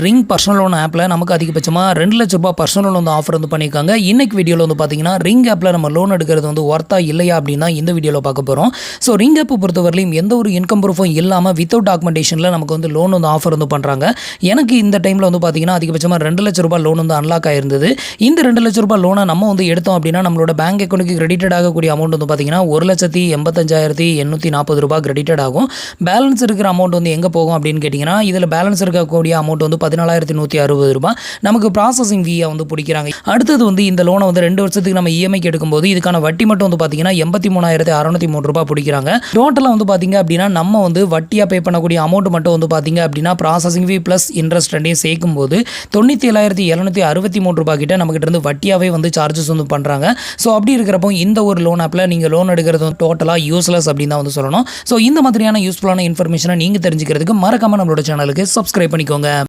Ring personal loan ஆப்பில் நமக்கு அதிகபட்சமாக 2 லட்ச ரூபாய் பர்சனல் லோன் ஆஃபர் வந்து பண்ணியிருக்காங்க. இன்னைக்கு வீடியோவில் வந்து பார்த்தீங்கன்னா ரிங் ஆப்பில் நம்ம லோன் எடுக்கிறது வந்து ஒர்த்தா இல்லையா அப்படின்னா இந்த வீடியோவில் பார்க்க போகிறோம். ஸோ ரிங் ஆப் பொறுத்தவரையிலும் எந்த ஒரு இன்கம் ப்ரூஃபும் இல்லாமல் வித்தவுட் டாக்குமெண்டேஷனில் நமக்கு வந்து லோன் வந்து ஆஃபர் வந்து பண்ணுறாங்க. எனக்கு இந்த டைமில் வந்து பார்த்தீங்கன்னா அதிகபட்சமாக 2 லட்ச ரூபாய் லோன் வந்து அன்லாக் ஆயிருந்தது. இந்த 2 லட்ச ரூபாய் லோனை நம்ம வந்து எடுத்தோம் அப்படின்னா நம்மளோட பேங்க் அக்கௌண்ட்டுக்கு கிரெடிட்டட் ஆகக்கூடிய அமௌண்ட் வந்து பார்த்தீங்கன்னா 1,85,840 ரூபாய் கிரெடிட்டட் ஆகும். பேலன்ஸ் இருக்கிற அமௌண்ட் வந்து எங்கே போகும் அப்படின்னு கேட்டிங்கன்னா இதில் பேலன்ஸ் இருக்கக்கூடிய அமௌண்ட் வந்து 14,160 ரூபாய் நமக்கு ப்ராசஸிங் ஃபீயை வந்து பிடிக்கிறாங்க. அடுத்தது வந்து இந்த லோனை வந்து 2 வருஷத்துக்கு நம்ம இஎம்ஐக்கு எடுக்கும்போது இதுக்கான வட்டி மட்டும் வந்து பார்த்தீங்கன்னா 83,603 ரூபாய் பிடிக்கிறாங்க. டோட்டலாக வந்து பார்த்தீங்க அப்படின்னா நம்ம வந்து வட்டியாக பே பண்ணக்கூடிய அமௌண்ட் மட்டும் வந்து பார்த்தீங்க அப்படின்னா ப்ராசஸிங் ஃபீ ப்ளஸ் இன்ட்ரெஸ்ட் ரெண்டையும் சேர்க்கும் போது 97,763 ரூபாய் கிட்ட நம்மகிட்ட இருந்து வட்டியாகவே வந்து சார்ஜஸ் வந்து பண்ணுறாங்க. ஸோ அப்படி இருக்கிறப்போ இந்த ஒரு லோன் ஆப்பில் நீங்கள் லோன் எடுக்கிறது வந்து டோட்டலாக யூஸ்லெஸ் அப்படின்னு தான் வந்து சொல்லணும். ஸோ இந்த மாதிரியான யூஸ்ஃபுல்லான இன்ஃபர்மேஷனை நீங்கள் தெரிஞ்சுக்கிறதுக்கு மறக்காம நம்மளோட சேனலுக்கு சப்ஸ்கிரைப் பண்ணிக்கோங்க.